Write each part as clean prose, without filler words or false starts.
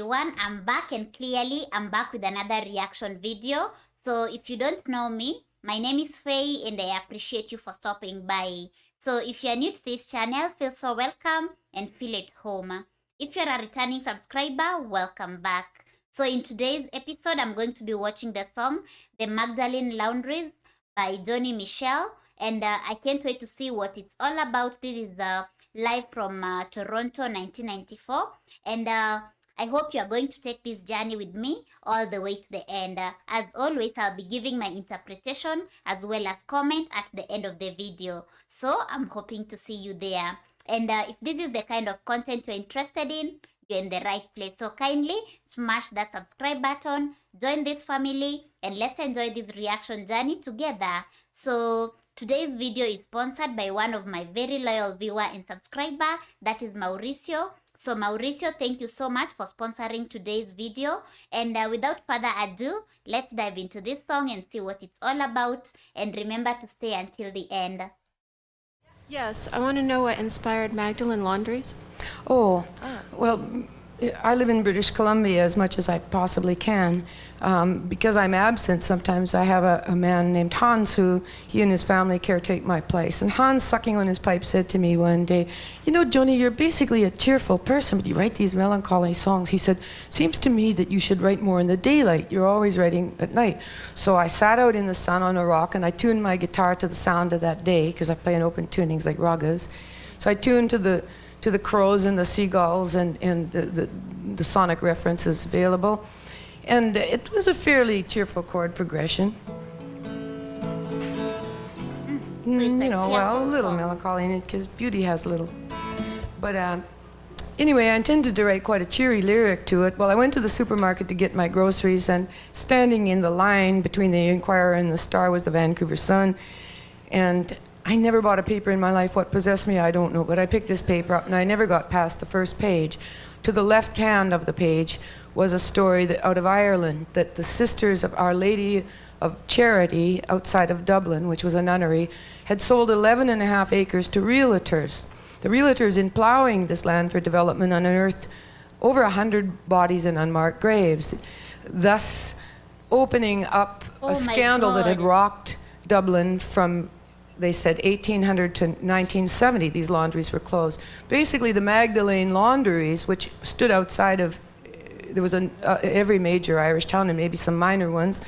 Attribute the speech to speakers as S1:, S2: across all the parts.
S1: everyone. I'm back, and clearly I'm back with another reaction video. So if you don't know me, my name is Faye and I appreciate you for stopping by. So if you're new to this channel, feel so welcome and feel at home. If you're a returning subscriber, welcome back. So in today's episode, I'm going to be watching the song The Magdalene Laundries by Joni Mitchell, and I can't wait to see what it's all about. This is live from Toronto 1994, and I hope you are going to take this journey with me all the way to the end. As always, I'll be giving my interpretation as well as comment at the end of the video, so I'm hoping to see you there. And if this is the kind of content you're interested in, you're in the right place. So kindly smash that subscribe button, join this family, and let's enjoy this reaction journey together. So today's video is sponsored by one of my very loyal viewer and subscriber, that is Mauricio. So Mauricio, thank you so much for sponsoring today's video. And without further ado, let's dive into this song and see what it's all about. And remember to stay until the end.
S2: Yes, I want to know what inspired Magdalene Laundries.
S3: Oh, well, I live in British Columbia as much as I possibly can. Because I'm absent, sometimes I have a man named Hans who, he and his family caretake my place. And Hans, sucking on his pipe, said to me one day, "You know, Joni, you're basically a cheerful person, but you write these melancholy songs." He said, "Seems to me that you should write more in the daylight. You're always writing at night." So I sat out in the sun on a rock and I tuned my guitar to the sound of that day, because I play in open tunings like ragas. So I tuned to the crows and the seagulls and the sonic references available. And it was a fairly cheerful chord progression.
S1: So it's
S3: You know, well, a little
S1: song.
S3: melancholy in it, because beauty has a little. But anyway, I intended to write quite a cheery lyric to it. Well, I went to the supermarket to get my groceries, and standing in the line between the Inquirer and the Star was the Vancouver Sun. And I never bought a paper in my life. What possessed me, I don't know. But I picked this paper up, and I never got past the first page. To the left hand of the page was a story out of Ireland, that the Sisters of Our Lady of Charity outside of Dublin, which was a nunnery, had sold 11.5 acres to realtors. The realtors, in plowing this land for development, unearthed over 100 bodies in unmarked graves, thus opening up a scandal that had rocked Dublin from, they said, 1800 to 1970. These laundries were closed. Basically, the Magdalene Laundries, which stood outside of, there was every major Irish town and maybe some minor ones,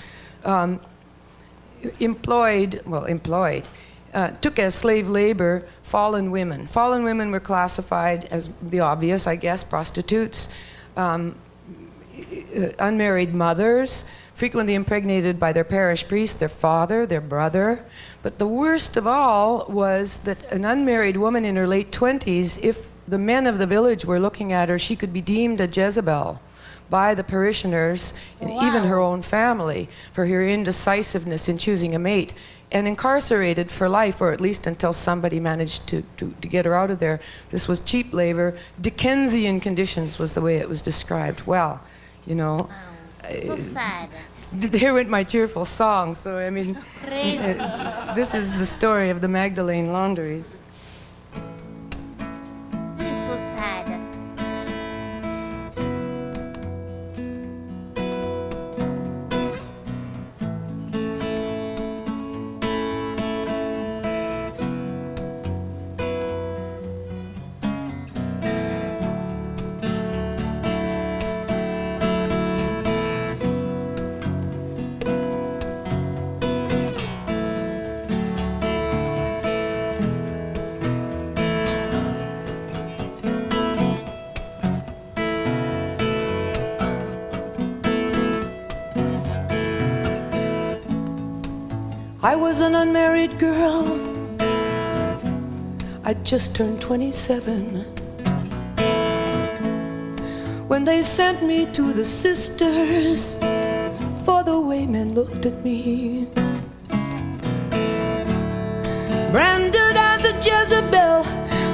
S3: took as slave labor fallen women. Fallen women were classified as the obvious, I guess, prostitutes, unmarried mothers, frequently impregnated by their parish priest, their father, their brother. But the worst of all was that an unmarried woman in her late 20s, if the men of the village were looking at her, she could be deemed a Jezebel by the parishioners and even her own family for her indecisiveness in choosing a mate, and incarcerated for life, or at least until somebody managed to get her out of there. This was cheap labor. Dickensian conditions was the way it was described. Well, you know.
S1: So sad.
S3: There went my cheerful song. So, I mean, this is the story of the Magdalene Laundries.
S1: So sad.
S3: I was an unmarried girl. I just turned 27 when they sent me to the sisters for the way men looked at me. Branded as a Jezebel,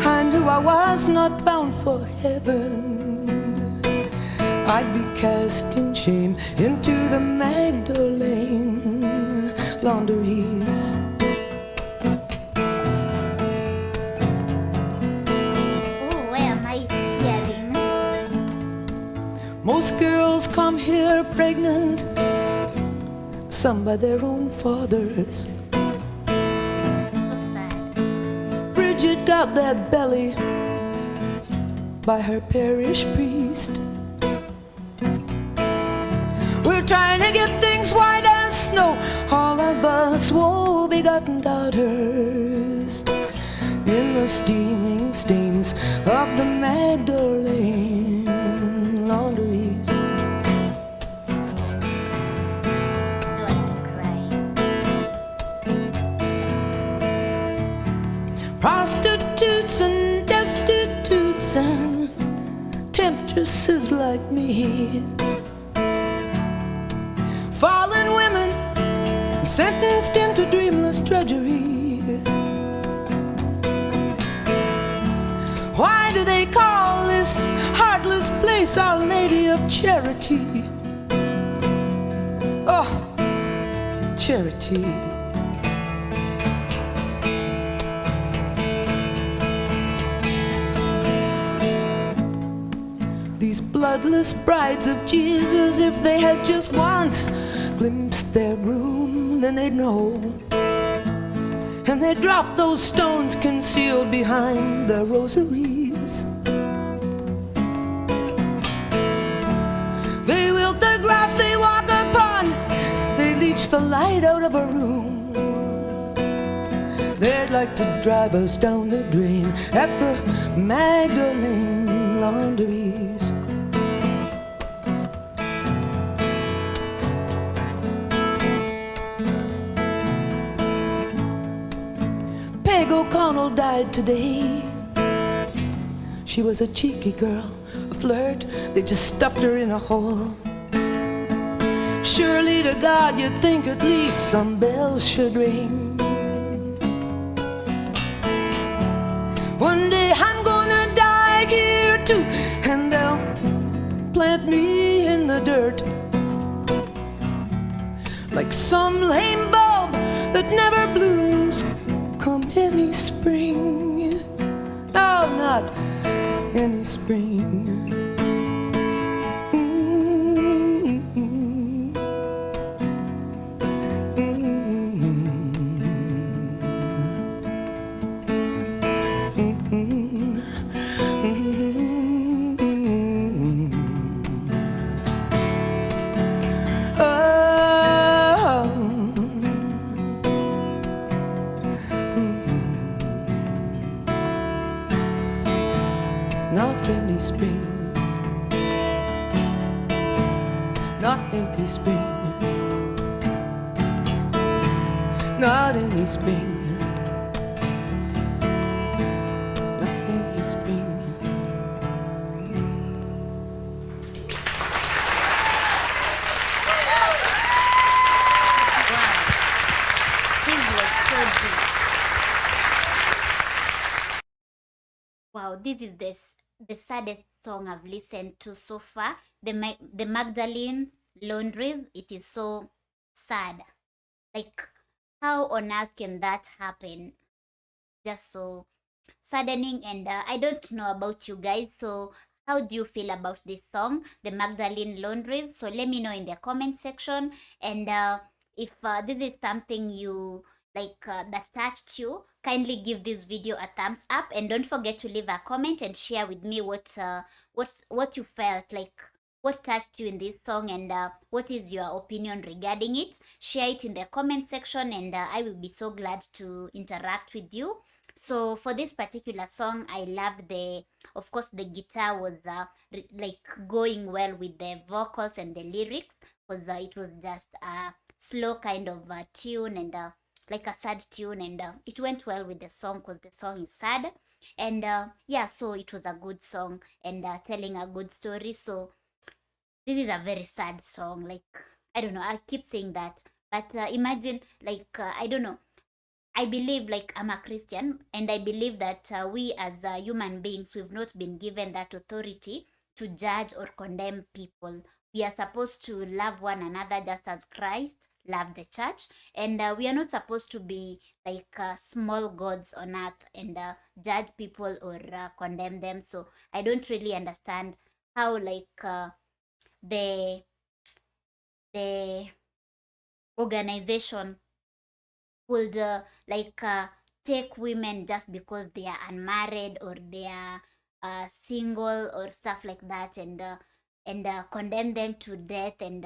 S3: I knew I was not bound for heaven. I'd be cast in shame into the Magdalene Laundries.
S1: Oh, where am I hearing?
S3: Most girls come here pregnant, some by their own fathers.
S1: So sad.
S3: Bridget got that belly by her parish priest. We're trying to get things white as snow, all of us woe-begotten daughters, in the steaming stains of the Magdalene Laundries.
S1: I want to cry.
S3: Prostitutes and destitutes and temptresses like me, fallen women sentenced into dreamless drudgery. Why do they call this heartless place Our Lady of Charity? Oh, charity. These bloodless brides of Jesus, if they had just once glimpsed their groom, then they'd know. And they'd drop those stones concealed behind their rosaries. They wilt the grass they walk upon, they leech the light out of a room. They'd like to drive us down the drain at the Magdalene Laundries. Peg O'Connell died today. She was a cheeky girl, a flirt, they just stuffed her in a hole. Surely to God you'd think at least some bells should ring. One day I'm gonna die here too, and they'll plant me in the dirt like some lame bulb that never blooms come any spring. No, not any spring. Not any spring, not any spring, not any spring, not any spring.
S1: This was so deep. Wow, this is the saddest song I've listened to so far. The Magdalene Laundries. It is so sad. Like, how on earth can that happen? Just so saddening. And I don't know about you guys. So how do you feel about this song, the Magdalene Laundries? So let me know in the comment section. And if this is something you like that touched you, kindly give this video a thumbs up, and don't forget to leave a comment and share with me what you felt like, what touched you in this song, and what is your opinion regarding it. Share it in the comment section, and I will be so glad to interact with you. So for this particular song, I loved of course the guitar was like going well with the vocals and the lyrics, because it was just a slow kind of tune, and like a sad tune, and it went well with the song because the song is sad. And yeah, so it was a good song, and telling a good story. So this is a very sad song. Like, I don't know, I keep saying that, but imagine, like, I don't know, I believe, like, I'm a Christian, and I believe that we as human beings, we've not been given that authority to judge or condemn people. We are supposed to love one another just as Christ loved the church, and we are not supposed to be like small gods on earth and judge people or condemn them. So I don't really understand how, like, the organization would take women just because they are unmarried or they are single or stuff like that, and condemn them to death and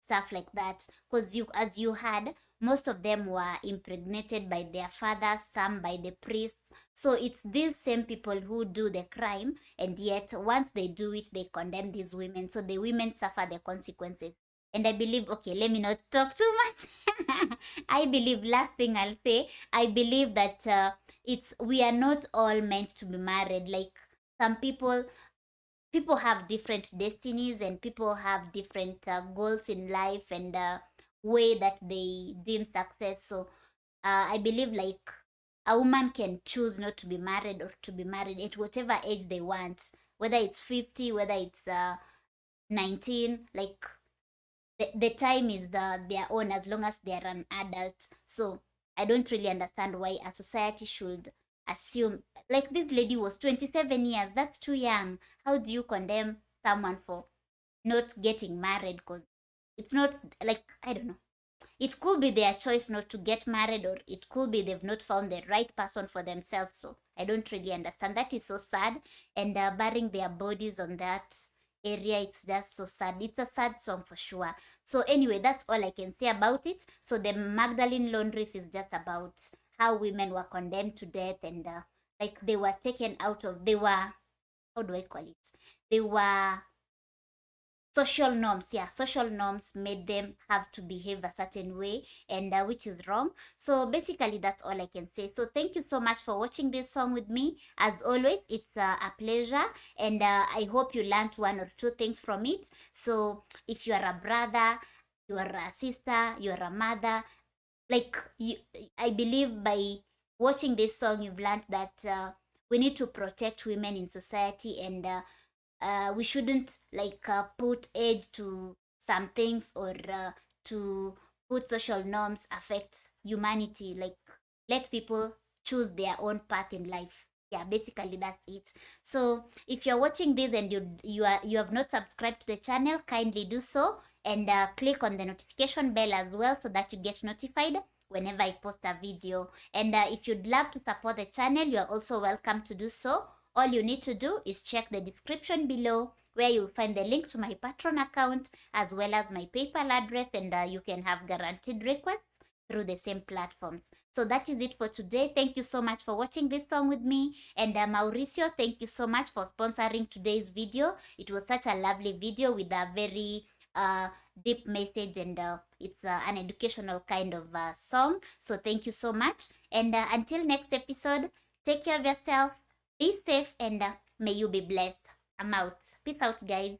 S1: stuff like that. Because as you had, most of them were impregnated by their fathers, some by the priests. So it's these same people who do the crime, and yet once they do it, they condemn these women. So the women suffer the consequences. And I believe, okay, let me not talk too much. I believe, last thing I'll say, I believe that we are not all meant to be married. Like some people have different destinies, and people have different goals in life, and way that they deem success. So I believe like a woman can choose not to be married or to be married at whatever age they want, whether it's 50, whether it's 19. Like the time is their own, as long as they are an adult. So I don't really understand why a society should assume, like this lady was 27 years, that's too young. How do you condemn someone for not getting married? Because it's not, like, I don't know, it could be their choice not to get married, or it could be they've not found the right person for themselves. So I don't really understand. That is so sad. And burying their bodies on that area, it's just so sad. It's a sad song for sure. So anyway, that's all I can say about it. So the Magdalene Laundries is just about how women were condemned to death, and like they were taken out of, they were, how do I call it, they were social norms. Yeah, social norms made them have to behave a certain way, and which is wrong. So basically that's all I can say. So thank you so much for watching this song with me. As always, it's a pleasure, and I hope you learned one or two things from it. So if you are a brother, you are a sister, you are a mother, like you, I believe by watching this song you've learned that we need to protect women in society, and we shouldn't like put age to some things, or to put social norms affect humanity. Like let people choose their own path in life. Yeah, basically that's it. So if you're watching this and you have not subscribed to the channel, kindly do so, and click on the notification bell as well, so that you get notified whenever I post a video. And if you'd love to support the channel, you are also welcome to do so. All you need to do is check the description below, where you'll find the link to my Patreon account as well as my PayPal address, and you can have guaranteed requests through the same platforms. So that is it for today. Thank you so much for watching this song with me. And Mauricio, thank you so much for sponsoring today's video. It was such a lovely video with a very deep message, and it's an educational kind of song. So thank you so much. And until next episode, take care of yourself, be safe, and may you be blessed. I'm out. Peace out, guys.